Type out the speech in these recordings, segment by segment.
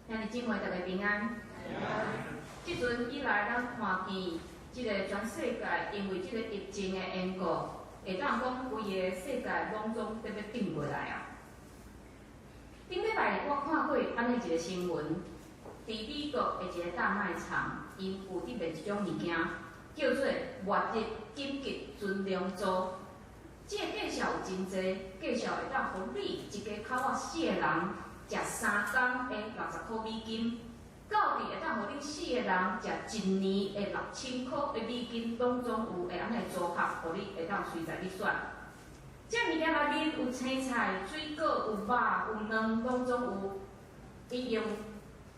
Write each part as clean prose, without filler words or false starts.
兄弟姊妹，大家平安。即阵以来，咱看见即个全世界因为即个疫情的缘故，会当讲规个世界拢总得要顶过来啊。顶礼拜我看过安尼一个新闻，伫美国的一个大卖场，因有伫卖一种物件，叫做末日紧急存粮组。即个介绍有真济，介绍会当互你一家口仔4个人食3天的60块美金，到底会当互你4个人食1年的6000块的美金，拢总有会安尼组合，互你会当随在你选。这物件内面有青菜、水果、有肉、有卵，拢总有。伊用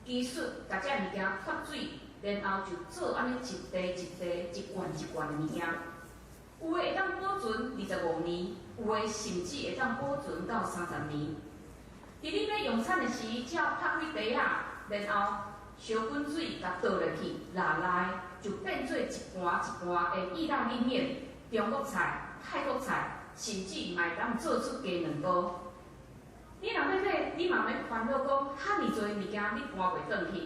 技术把这物件脱水，然后就做安尼一袋一袋、一罐一罐的物件。有的会当保存25年，有的甚至会当保存到30年。伫你要用餐的时，只要拍开袋啊，然后烧滚水甲倒落去，拿来就变做一盘一盘的意大利面、中国菜、泰国菜，甚至嘛会当做出鸡卵糕。你若要买，你嘛免烦恼讲遐尼侪物件你搬袂转去，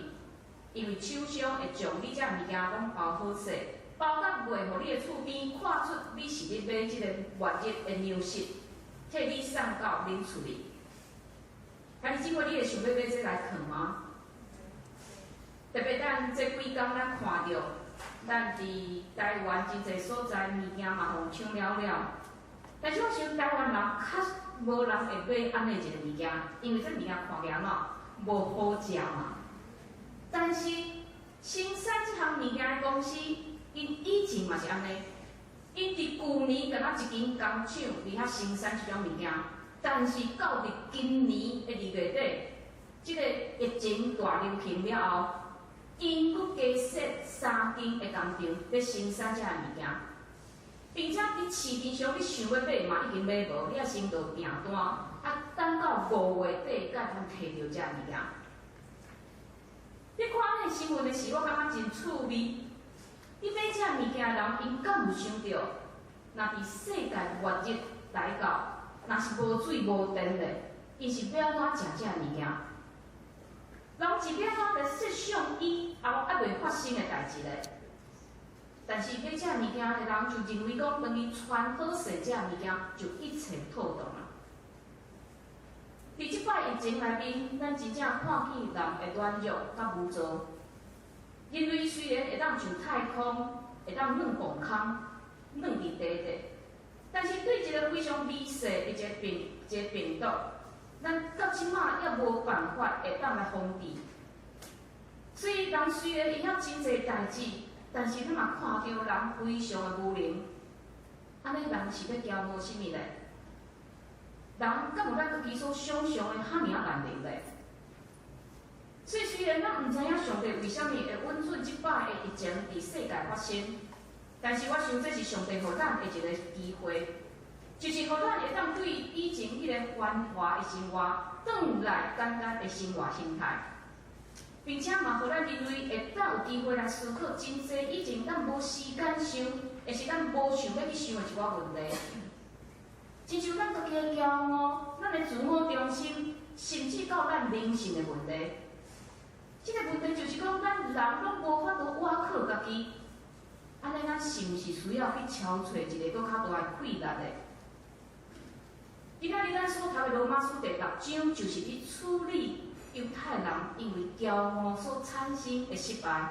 因为厂商会将你这物件拢包好势，包甲卖互你的厝边，看出你是咧买即个末日的粮食，替你送到恁厝里。兄弟姊妹，你会想要买这来藏吗？特别咱这几天咱看到，咱伫台湾真侪所在物件嘛互抢了了，但是我想台湾人较无人会买安尼一个物件，因为这物件看起来嘛无好食嘛。但是生产这项物件的公司，因以前嘛是安尼，因伫旧年敢若一间工厂伫遐生产这种物件。但是到伫今年的2月底，即个疫情大流行了后，因佫加设3间的工厂要生产这个物件，并且伫市场上你想要买嘛已经买无，你也先到订单，等到5月底才通摕到这个物件。你看安尼新闻的时，我感觉真趣味。你买这个物件的人，因敢有想到，若伫世界末日来到？若是无水无电嘞，伊是要安怎食这物件？人是要安怎设想以后还未发生的代志嘞？但是买这物件的人就认为讲，当伊穿好势这物件，就一切透动啊！伫即摆疫情内面，咱真正看见人会软弱甲无助。人类虽然会当上太空，会当软空空，软伫地底。但是对一个非常微细的一个病毒，咱到即马也无办法会当来防治。所以人虽然会晓真侪代志，但是咱嘛看到人非常的无能。安尼人是要骄傲甚物嘞？人敢有咱自己所想象的遐尔万能嘞？所以虽然咱毋知影上帝为虾米会允许即摆的疫情伫世界发生。但是我想，这是上帝互咱的一个机会，就是互咱会当对以前迄个繁华的生活转来简单的生活心态，并且嘛，互咱人类会当有机会来思考真济以前咱无时间想，也是咱无想要去想的一寡问题。亲像咱家己的骄傲、咱的自我中心，甚至到咱人性的问题。这个问题就是讲，咱人拢无法度挖靠家己。安尼，咱是毋是需要去敲找一个搁较大的困难的？今仔日咱所读的罗马书第6章，就是伫处理犹太人因为骄傲所产生的失败。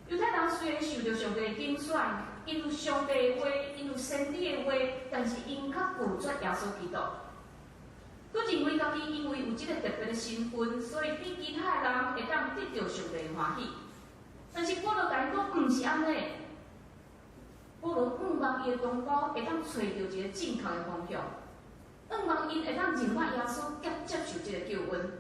犹太人虽然受到上帝的拣选，因有上帝的话，因有先知的话，但是因较拒绝耶稣基督。佮认为家己因为有即个特别的身份，所以比其他人会当得到上帝的欢喜。但是保罗甲因讲，毋是安尼。保罗望伊的同胞会当找到一个正确的方向，望因会当认识耶稣，接受这个救恩。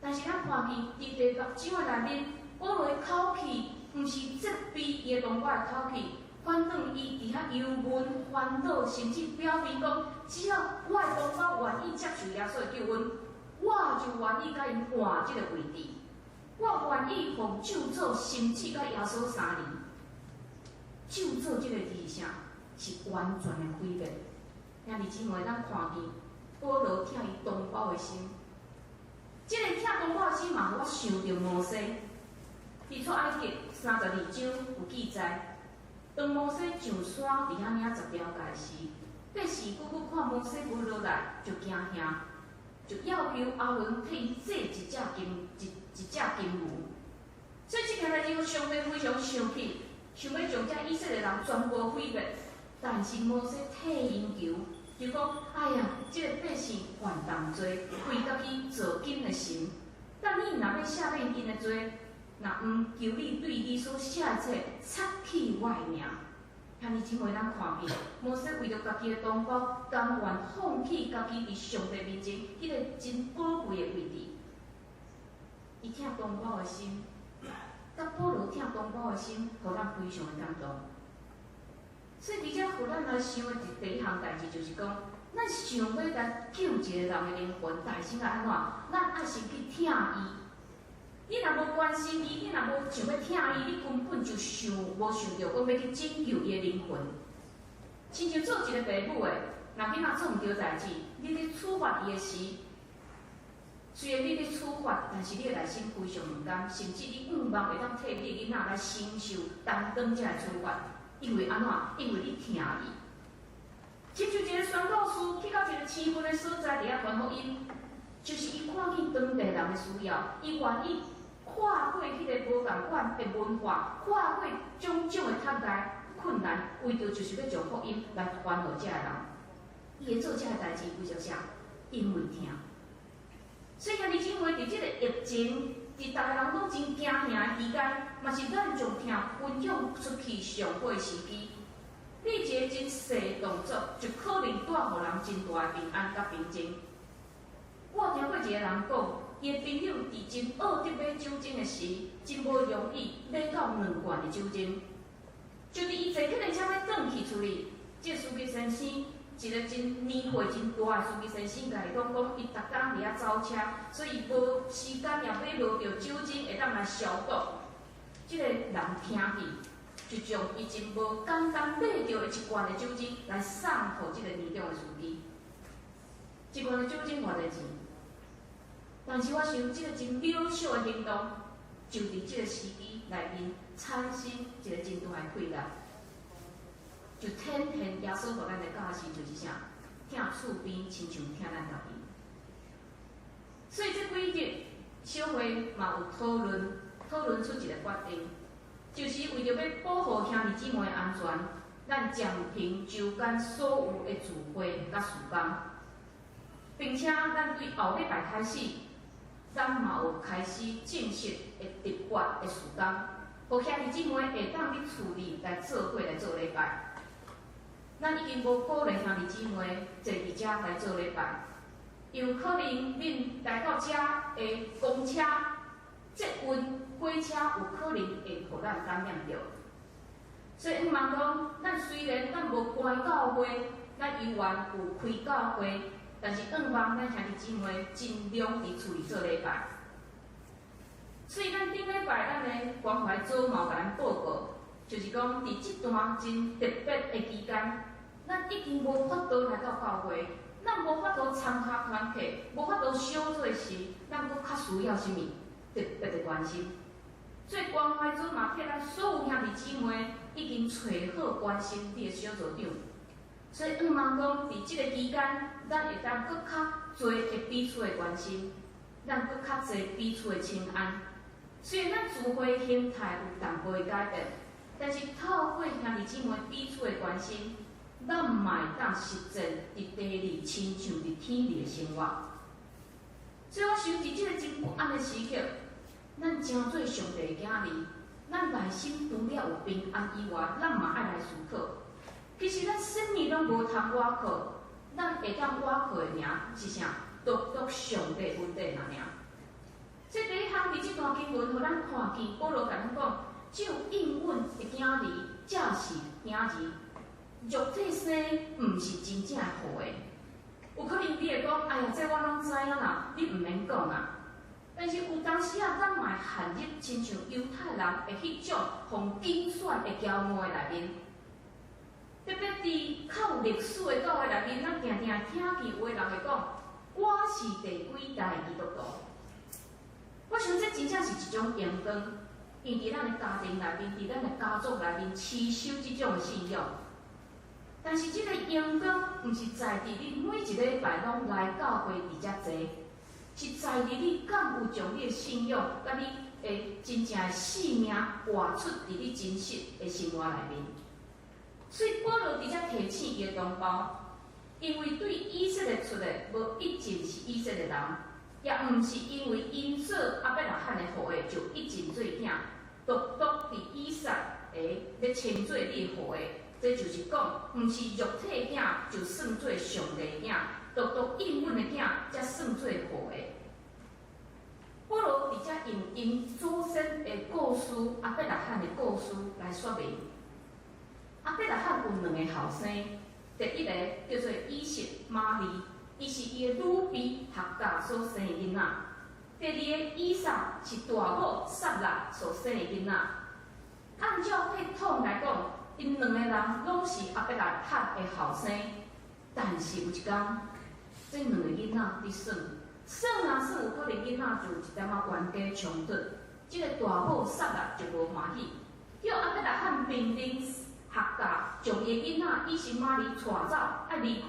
但是咱看见伫第6章的内面，保罗的口气毋是责备伊的同胞的口气，反倒伊伫遐忧闷、烦恼，甚至表明讲，只要我的同胞愿意接受耶稣的救恩，我就愿意甲因换这个位置。我愿意奉救主，甚至甲耶稣3年。救主这个字是啥？是完全的毁灭。兄弟姊妹，咱看见保罗疼伊同胞的心，这个疼同胞的想到摩西，伫出埃及32章有记载，当摩西上山伫遐领10条界时，百姓久久看摩西无落来，就惊吓，就要求阿伦替伊制一只金牛。所以这件代志，上帝非常生气，想要将这以色列人全部毁灭。但是摩西替因求，就讲：哎呀，这个百姓犯重罪，为家己做金的神。但你若要赦免因的罪，若毋求你对你所写的册擦去我的名。遐尼姊妹，咱看见摩西为着家己的同胞，甘愿放弃家己伫上帝面前迄个真宝贵的位置。伊疼同胞的心，甲保罗疼同胞的心，互咱非常的感动。所以，伫遮互咱来想的第一项代志，就是讲，咱想要来救一个人的灵魂，大心来安怎？咱爱先去疼伊。你若无关心伊，你若无想要疼伊，你根本就无想着讲要去拯救伊的灵魂。亲像做一个爸母的，若囡仔做毋对代志，你咧处罚伊的时，虽然你咧处罚，但是你的内心非常唔甘，甚至你愿望会当替你的囡仔来承受担当这个处罚。因为安怎？因为你疼伊。亲像一个宣教师去到一个青云的所在，伫遐传福音，就是伊看见当地人的需要，伊愿意跨过迄个无共款的文化，跨过种种的障碍困难，为着就是要将福音来传互遮个人。伊会做遮个代志，为着啥？因为疼。所以兄弟姊妹，伫即个疫情，伫逐个人拢真惊吓的期间，嘛是咱将疼分享出去上好的时机。你一个真细的动作，就可能带互人真大的平安甲平静。我听过一个人讲，伊的朋友伫真恶得买酒精的时，真无容易买到2罐的酒精。就伫伊坐客人车要转去厝里，这司机先生，一个真年岁真大的司机先生，甲伊讲，伊逐工伫遐走车，所以无时间也买无着酒精会当来消毒。这个人听去，就将伊真无简单买着的1罐的酒精来送互这个年长的司机。1罐的酒精偌济钱？但是我想，这个真渺小的行动，就伫这个时机内面产生一个真大的快乐。就天天耶稣互咱的教示就是啥？疼厝边，亲像疼咱家己。所以这几日小会嘛有讨论出一个决定，就是为着要保护兄弟姊妹的安全，咱暂停周间所有的聚会甲事工，并且咱对后礼拜开始，咱嘛有开始正式的直播的事工，互兄弟姊妹会当伫厝里来做伙来做礼拜。咱已经无鼓励兄弟姊妹坐伫遮来做礼拜，有可能恁来到遮的公车、捷运、火车，有可能会互咱感染着。所以毋茫讲，咱虽然咱无关教会，咱依然有开教会，但是毋茫咱兄弟姊妹尽量伫厝里做礼拜。所以咱顶礼拜咱的关怀组嘛有甲咱报告。就是讲，伫即段真特别的期间，咱已经无法度来到教会，咱无法度参加团契，无法度小做时，咱搁较需要什么特别的关心。所以关怀组嘛，替咱所有兄弟姊妹已经找好关心你的小组长。所以毋茫讲，伫即个期间，咱会当搁较侪的彼此的关心，咱搁较侪彼此的亲安。虽然咱聚会形态有淡薄的改变。但是透过兄弟姊妹彼此的关心，咱嘛会当实践伫地里亲像伫天里的生活。所以我想，伫即个真不安的时刻，咱真做上帝的囝儿，咱内心除了有平安以外，咱嘛爱来思考。其实咱生命拢无通外靠，咱会当外靠的名是啥？独独上帝恩典那尔。这第一项伫即段经文，互咱看见保罗甲咱讲。只有应允的囝儿，才是囝儿。肉体生毋是真正好的。有可能你会讲，哎呀，这我拢知影啦，你毋免讲啊。但是有当时啊，咱嘛会陷入亲像犹太人的迄种互竞选的骄傲的内面。特别伫较有历史的教会内面，咱常常听见有的人会讲，我是第几代基督徒。我想这真真正是一种阳光，因伫咱的家庭内面，伫咱的家族内面持守即种的信仰。但是即个阳光，毋是在伫你每一礼拜拢来教会伫遮坐，是在伫你敢有将你的信仰，甲你的真正的性命活出伫你真实的生活内面。所以保罗伫遮提醒伊的同胞，因为对以色列出的无一定是以色列人，也毋是因为因做亚伯拉罕的后裔就一定做囝，独独伫以撒诶要称做你的后裔。这就是讲，毋是肉体囝就算做上帝囝，独独应允的囝才算做后裔。保罗伫遮用因祖先的故事、亚伯拉罕的故事来说明。亚伯拉罕有2个后生，第一个叫做以实玛利，伊是伊的女婢哈甲所生的囡仔；第二个以撒是大母撒拉所生的囡仔。按照血统来讲，因2个人拢是亚伯拉罕的后生，但是有一天，这2个囡仔伫算有可能囡仔就有一点仔冤家冲突，这个大母撒拉就无欢喜，叫亚伯拉罕命令哈甲将伊的囡仔以实玛利带走，爱离开。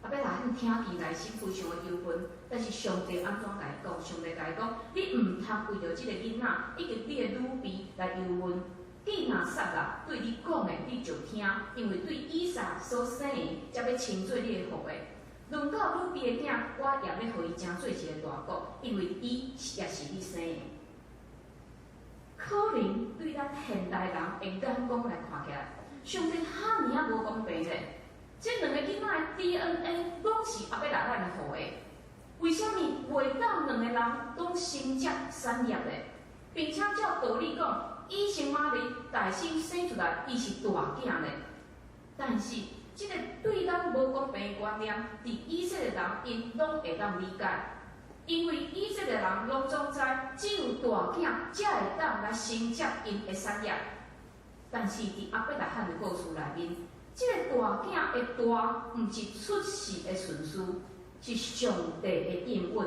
亚伯拉罕听起来是非常的忧愤，但是上帝安怎甲伊讲？上帝甲伊讲：你毋通为着即个囡仔，以及你的女婢来忧闷。既然撒拉对你讲的，你就听，因为对以撒所生的，才要称做你的后裔。论到女婢的囝，我也要互伊成做一个大国，因为伊也是你生的。可能对咱现代人的眼光来看起来，上帝哈尔啊无公平者。这2个囡仔的 DNA 拢是亚伯拉罕的后裔，为什么袂当2个人拢生接产业的？并且照道理讲，以实玛利大生生出来，伊是大囝呢。但是，这个对咱无公平的观念，伫以色列人因拢会当理解，因为以色列人拢总知，只有大囝才会当来承接因的产业。但是伫亚伯拉罕的故事内面，这个大囝的大，毋是出世的顺序，是上帝的应允。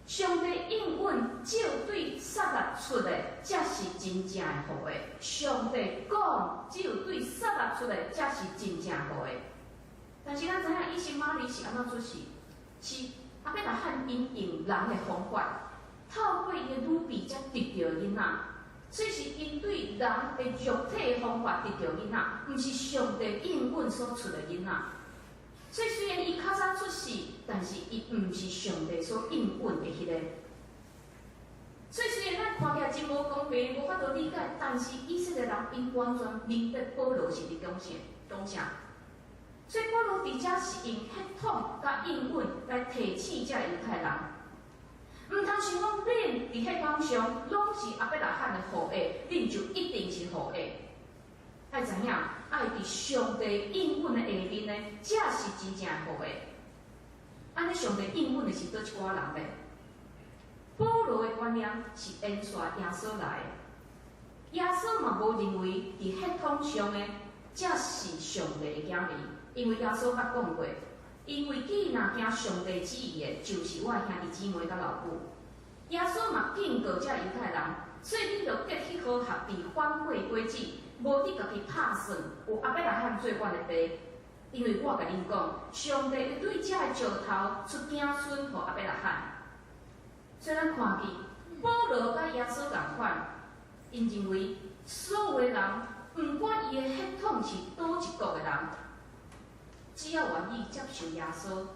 上帝应允照对撒拉出的，才是真正的后裔。上帝讲，只有对撒拉出的，才是真正后裔。但是咱知影以实玛利是安怎出世？是亚伯拉罕因用人的方法，透过伊的女婢才得到囡仔。所以是因对人的肉体的方法得到囡仔，毋是上帝应允所出的囡仔。所以虽然伊较早出世，但是伊毋是上帝所应允的迄个。所以虽然咱看起来真无公平，无法度理解，但是以色列人因完全明白保罗是伫讲啥。所以保罗伫遮是用血统甲应允来提醒遮犹太人，毋通想讲恁伫血统上拢是亚伯拉罕的后裔，恁就一定是后裔。爱知影？爱伫上帝应允的下面呢，才是真正的后裔。安尼上帝应允的是倒一寡人呢？保罗的观念是沿续耶稣来的，耶稣嘛无认为伫血统上的才是上帝的儿女，因为耶稣捌讲过，因为既然行上帝旨意的，就是我的兄弟姊妹甲老母。耶稣嘛警告遮犹太人，所以恁着结去好合伫反悔果子。无伫家己拍算，有亚伯拉罕做阮的爸，因为我甲恁讲，上帝会对遮个石头出子孙，互亚伯拉罕。所以咱看见保罗甲耶稣同款，因认为所有的人，毋管伊的血统是倒一国的人，只要愿意接受耶稣，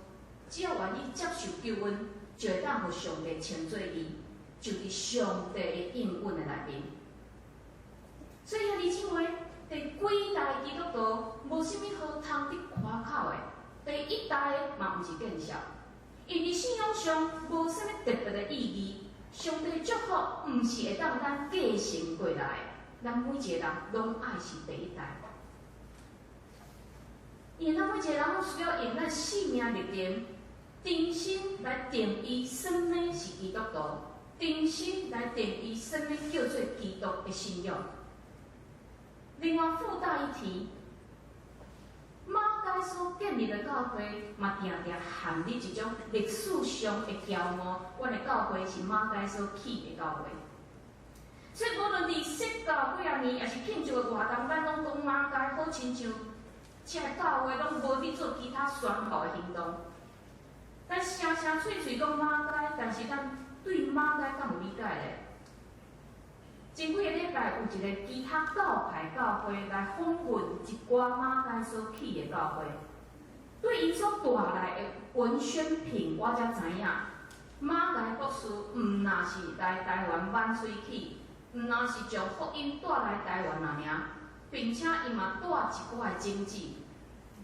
只要愿意接受救恩，就会当互上帝称作伊，就伫上帝的应允的内面。所以兄弟姊妹，第几代基督徒无啥物好通得夸口的，第1代嘛毋是见笑，因为信仰上无啥物特别的意义。上帝祝福毋是会当咱继承过来，咱每一个人拢爱是第1代。因为咱每一个人拢需要用咱生命历程，重新来定义什么是基督徒，重新来定义什么叫做基督的信仰。另外附带一提，马该所建立的教会，嘛定定含你一种历史上的骄傲。阮的教会是马该所起的教会，所以无论伫释教几啊年，也是庆祝的活动，咱拢讲马该好亲像这个教会拢无伫做其他宣告的行动。咱声声嘴嘴讲马该，但是咱对马该敢有理解咧？前几个礼拜有一个其他教派教会来访问一寡马该所起的教会，对因所带来的文宣品，我才知影，马该博士毋若是来台湾挽水起，毋若是将福音带来台湾尔，并且伊嘛带一寡的经济。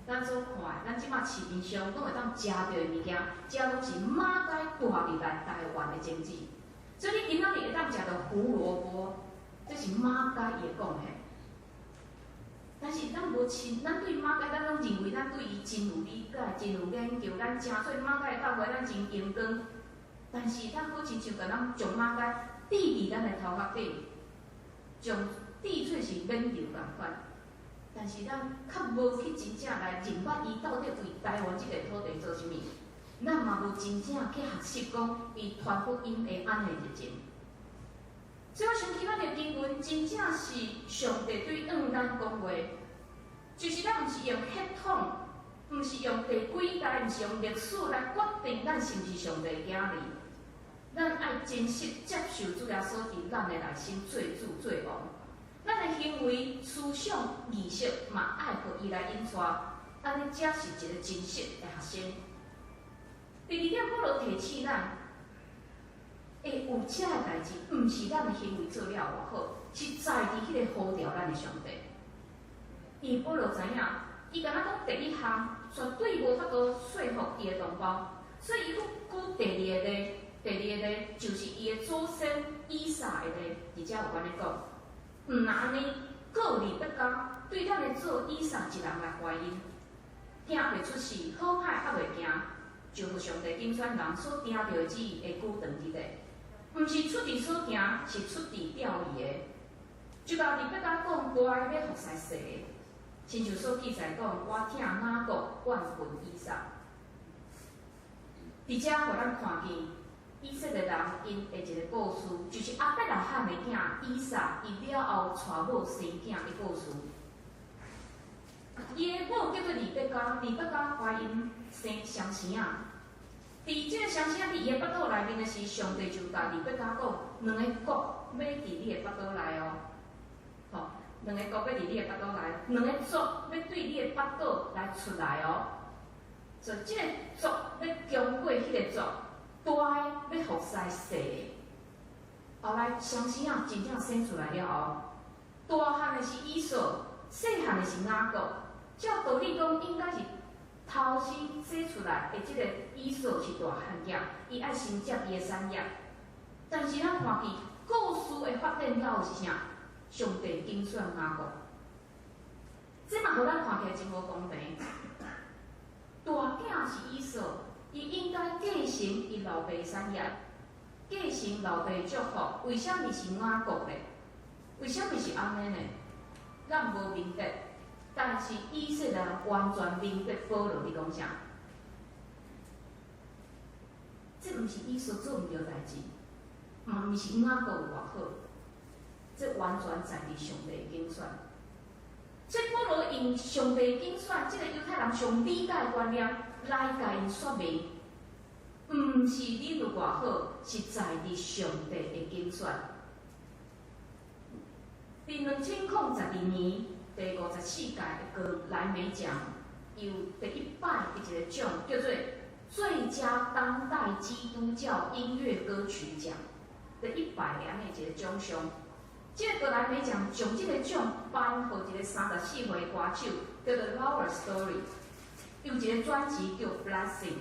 咱所看，咱即马市面上拢会当食到的物件，这拢是马该带入来台湾的经济。所以你今仔日会当食到胡萝卜，这是马该伊讲的。但是咱无亲，咱对马该，咱拢认为咱对伊真有理解、真有研究，咱诚做马该教会，咱真认真。但是咱好亲像甲咱将马该滴伫咱的头壳顶，将滴做是免流共款。但是咱较无去真正来认捌伊到底为台湾即个土地做啥物，咱嘛无真正去学习讲伊传福音的安尼热情。所以我想起咱的经文，真正是上帝对咱讲话，就是咱毋是用血统，毋是用第几代，毋是用历史来决定咱是毋是上帝的儿女。咱爱真实接受主耶稣伫咱的内心做主做王。咱的行为、思想、意识嘛，爱互伊来引带，安尼才是一个真实的学生。第二点，保罗提醒咱，会有这个代志，毋是咱的行为做了偌好，是在伫迄个呼召咱的上帝。因为保罗知影，伊敢若讲第一项绝对无法度说服伊的同胞，所以伊佫举第二个例，第二个例就是伊的祖先以撒的例，伫遮有安尼讲。毋若安尼，阁有利百加对咱的做以撒一人来怀疑，行袂出事，好歹还袂行，就互上帝拣选人所定着的旨意会举长伫咧，毋是出伫所行，是出伫钓鱼的。就甲利百加讲，我要服侍谁？亲像所记载讲，我听雅各怨恨以撒。伫遮互咱看见。以色列人因的一个故事，就是亚伯拉罕的囝以撒，伊了后娶某生囝的故事。伊的某叫做利百加，利百加怀因生双生仔。伫这个双生仔伫伊的腹肚内面的时，上帝就甲利百加讲，两个国要伫你的腹肚内哦，吼，两个国要伫你的腹肚内，两个族要对你的腹肚来出来哦。所以这个族要经过迄个族。大个要服侍细个，后来双生仔真正生出来了后，大汉的是以扫，细汉的是雅各。照道理讲，应该是头先生出来的这个以扫是大汉囝，伊爱先接伊的产业。但是咱看见故事的发展了后是啥？上帝拣选雅各，这嘛互咱看起来真无公平。大囝是以扫。伊应该继承伊老爸产业，继承老爸祝福。为什么是雅各呢？为什么是安尼呢？咱无明白，但是以色列人完全明白保罗伫讲啥。这毋是以扫做毋对代志，嘛毋是雅各有偌好，这完全在伫上帝拣选。所以保罗用上帝拣选这个犹太人上理解的观念。来甲因说明，毋是你有偌好，是在伫上帝的拣选。伫2012年第54届的格莱美奖，有第一摆的一个奖，叫做最佳当代基督教音乐歌曲奖，第100个安尼一个奖项。这个格莱美奖将这个奖颁予一个34岁的歌手，叫做 Laura Story。有一个专辑叫《Blessing》，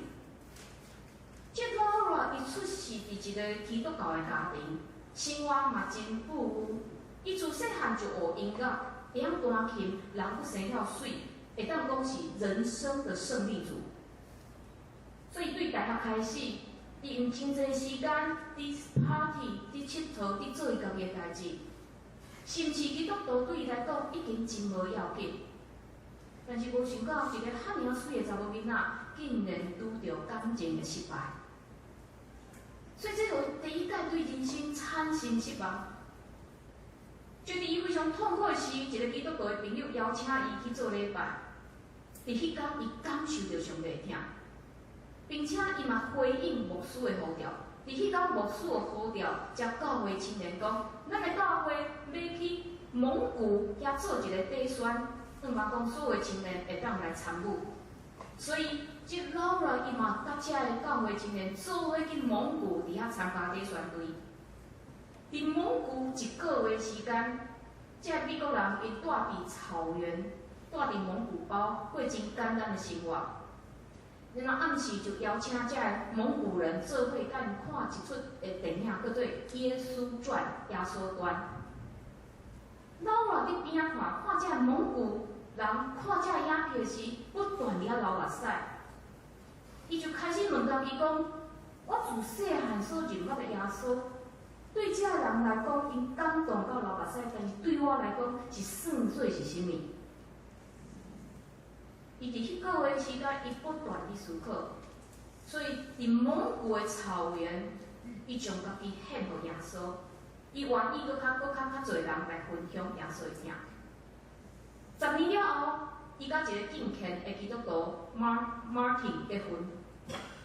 这 Laura 伊出世伫一个基督教的家庭，生活嘛真富裕。伊自细汉就学音乐，会晓弹琴，人佫生了水，会当讲是人生的胜利组。所以对大学开始，伊用真侪时间伫 party、伫佚佗、伫做伊家己的代志，甚至基督徒对伊来讲已经真无要紧。但是无想到一个遐尔水的查某囡仔，竟然拄着感情的失败。所以这就第一届对人生产生失望。就伫伊非常痛苦的时，一个基督徒的朋友邀请伊去做礼拜。伫迄天，伊感受到上帝的疼，并且伊嘛回应牧师的呼召。伫迄天，牧师的呼召，才教会青年讲，咱的教会要去蒙古遐做一个短宣，嘛讲所有的青年会当来参与。所以，即老了伊嘛甲遮个教会青年做伙去蒙古伫遐参加短宣队。伫蒙古1个月时间，遮美国人伊住伫草原，住伫蒙古包，过真简单的生活。然后暗时就邀请遮个蒙古人做伙甲因看一出的电影，叫做《耶稣传》耶稣传。老外伫边仔看遮个蒙古人看遮个影片时，不断伫遐流目屎。伊就开始问家己讲：我自细汉所认捌的耶稣。对这人来讲，因感动到流目屎，但是对我来讲是算做是啥物？伊伫迄个月时间，伊不断伫思考，所以伫蒙古的草原，伊将家己献互耶稣，伊愿意搁较侪人来分享耶稣的疼。10年了后，伊甲一个敬虔的基督徒 Martin 结婚，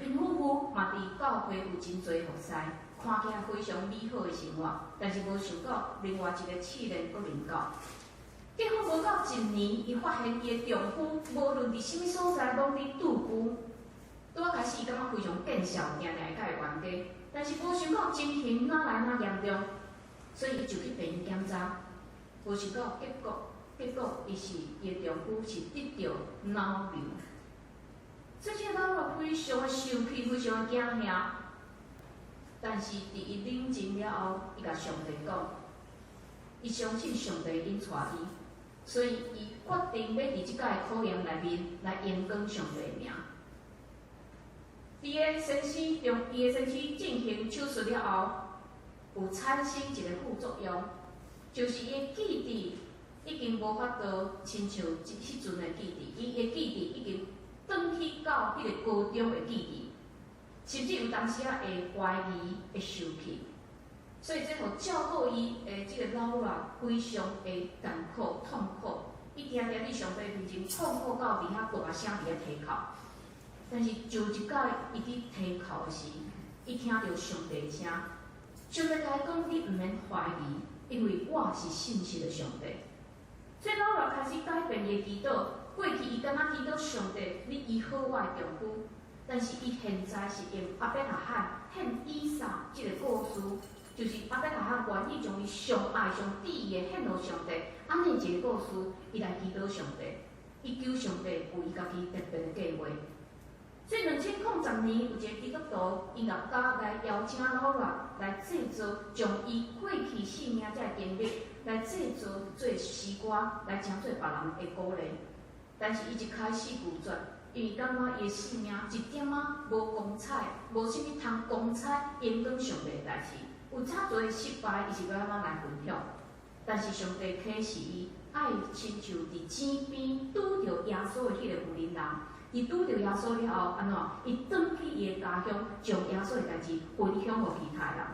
因夫妇嘛伫教会有真侪服侍。看起来非常美好的生活，但是无想到另外一个试炼阁临到。结婚无到1年，伊发现伊的丈夫无论伫什么所在，拢伫独居。拄仔开始，伊感觉非常见笑，定定会甲伊冤家。但是无想到情形哪来哪严重，所以伊就去病院检查。无想到结果伊的丈夫是得着脑瘤。所以这个老人非常的生气，非常的惊吓。但是，伫伊冷静了后，伊甲上帝讲，伊相信上帝引带伊，所以伊决定要伫即届考验内面来延广上帝的名。伊的先生进行手术了后，有产生一个副作用，就是伊的记忆已经无法度亲像迄阵的记忆，伊的记忆已经转去到迄个高中的记忆。甚至有当时啊会怀疑、会受气，所以这互照顾伊的这个老人非常的艰苦、痛苦。伊定定伫上帝面前痛苦到伫遐大声伫遐啼哭。但是就一摆，伊伫啼哭时，伊听到上帝的声。上帝甲伊讲：“你毋免怀疑，因为我是信实的上帝。”所以老人开始改变伊的祈祷。过去伊敢若祈祷上帝，你医好我的丈夫。但是伊现在是用阿伯拉罕献以撒这个故事，就是阿伯拉罕愿意将伊上爱、上伫意的献互上帝，安尼一个故事，伊来祈祷上帝，伊求上帝有伊家己特别的计划。所以2010年有一个基督徒，伊来邀请老人来制作，将伊过去生命这个经历来制作做诗歌，来请做别人的鼓励。但是伊一开始拒绝。因为感觉伊的生命一点仔无光彩，无啥物通光彩延广上帝的代志，有遮侪失败，伊是要安怎来分享？但是上帝启示伊，爱亲像伫井边拄着耶稣的迄个妇人人，伊拄着耶稣了后，安怎？伊转去伊的家乡，将耶稣的代志分享互其他人。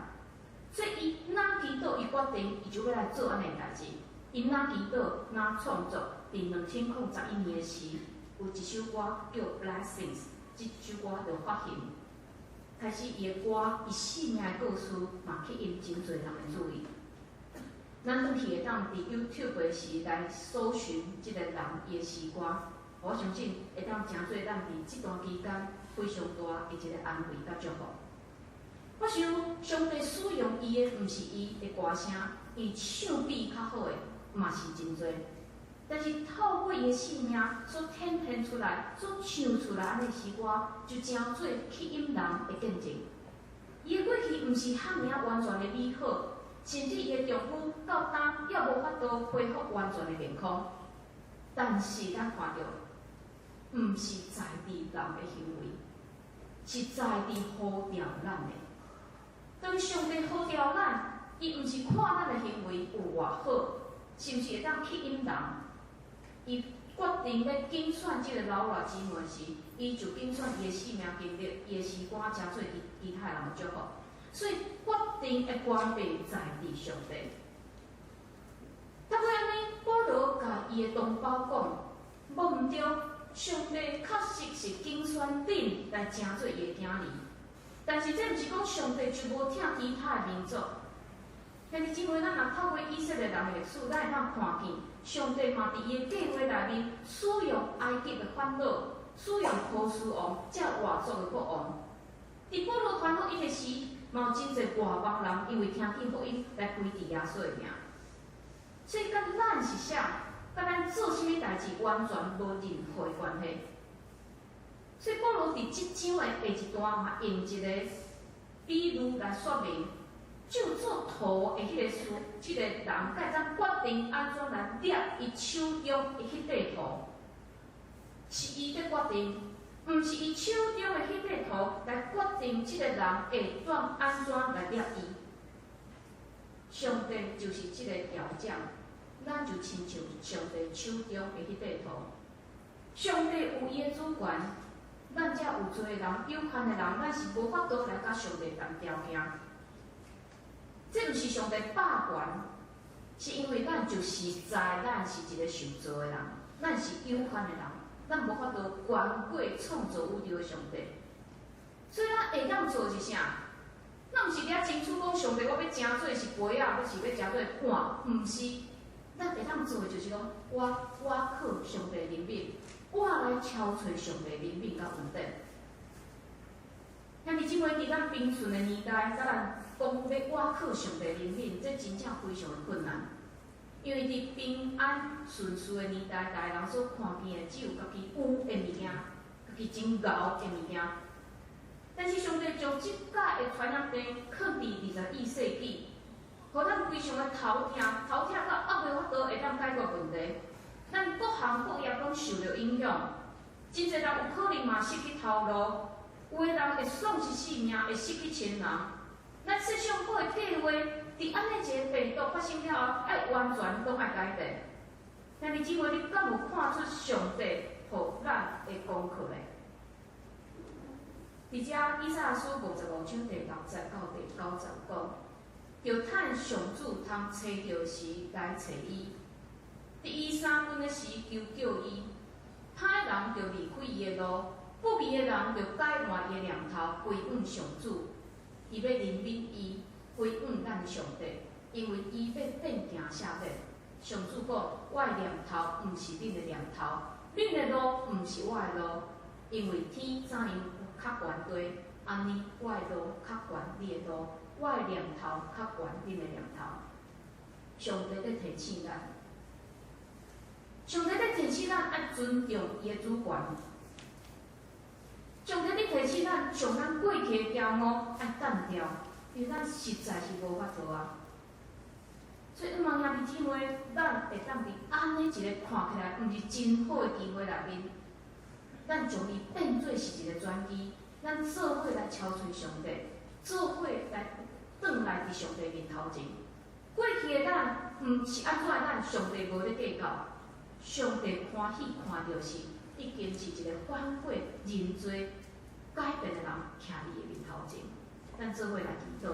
所以伊哪祈祷，伊决定伊就要来做安尼代志。伊哪祈祷，哪创作，伫2011年的时。有一首歌叫《Blessings》，这首歌就发行，开始伊的歌，伊生命的故事嘛吸引真侪人的注意。咱转去会当伫 YouTube 的时来搜寻即个人伊的诗歌，我相信会当真侪咱伫即段期间非常大的一个安慰甲祝福。我想上帝使用伊的，毋是伊的歌声，伊唱比较好的嘛是真侪。但是透过伊的生命所显现出来、所唱出来安尼诗歌，就真做吸引人的见证。伊的过去毋是遐尔完全的美好，甚至伊的丈夫到当也无法度恢复完全的健康。但是咱看到，毋是在地人的行为，是在地呼召咱的。当上帝呼召咱，伊毋是看咱的行为有偌好，是毋是会当吸引人？伊决定要竞选即个老外姊妹时，伊就竞选伊的生命经历、伊的时光真做其他人祝福，所以决定的关闭在地上帝。当安尼，保罗甲伊的同胞讲，无毋对，上帝确实是竞选恁来成做伊的囝儿，但是这毋是讲上帝就无听其他的民族。兄弟姊妹，咱若透过以色列人的历史，咱会当看见，上帝嘛伫伊的计划内面，使用埃及的法老，使用波斯王，才外族的国王。伫保罗传福音的时，嘛有真侪外邦人因为听见福音来归伫耶稣的名。所以，甲咱是啥，甲咱做啥物代志，完全无任何的关系。所以，保罗伫即章的下一段嘛，用一个比喻来说明。就做图的迄个事，即个人该怎决定安怎来捏伊手中的迄块图，是伊在决定，毋是伊手中的迄块图来决定即个人会安怎来捏伊。上帝就是即个条件，咱就亲像上帝手中的迄块图。上帝有伊的主权，咱遮有做人有限的人，咱是无法度来甲上帝谈条件。这毋是上帝霸权，是因为咱就是知咱是一个受造的人，咱是有限的人，咱无法度关过创造宇宙的上帝。所以咱会当做是啥？咱毋是伫遐争取讲上帝，我要诚做是杯啊，我是要诚做碗，毋是。咱会当做的就是讲，我靠上帝的怜悯，我来超找上帝的怜悯甲恩典。兄弟姊妹，伫咱平顺的年代，甲咱讲要我靠上帝怜悯，这真正非常的困难。因为伫平安顺遂的年代，大家人所看见的只有家己有的物件，家己真牛的物件。但是上帝将即届的传染病放伫21世纪，互咱非常的头痛到还袂法度会当解决问题。咱各行各业拢受到影响，真侪人有可能嘛失去头路。有的人会丧失性命，会失去亲人。咱设想好的计划，伫安尼一个病毒发生了后，爱完全拢爱改变。兄弟姊妹，你敢有看出上帝互咱的功课咧？伫遮以赛亚书55章第6节到第9节讲，要趁上主通找着时来找伊，伫伊三分的时求救伊，歹人就离开伊的路。不义的人就改换伊的念头，归往上主，伊要怜悯伊，归往咱上帝，因为伊要变行下面。上主讲：我的念头毋是恁的念头，恁的路毋是我的路，因为天怎样较悬地，安尼我的路较悬你的路，我的念头较悬恁的念头。上帝在提醒咱，上帝在提醒咱爱尊重伊的主权。上帝咧提醒咱，将咱过去的骄傲爱淡掉，因为咱实在是无法度啊。所以，望兄弟姊妹，咱会当伫安尼一个看起来毋是真好的机会内面，咱将伊变做是一个转机，咱做伙来超找上帝，做伙来转来伫上帝面头前。过去的咱毋是安怎的咱，上帝无咧计较，上帝欢喜看到是已经是一个反悔认罪。改变的人徛伫伊面头前，咱做伙来祈祷。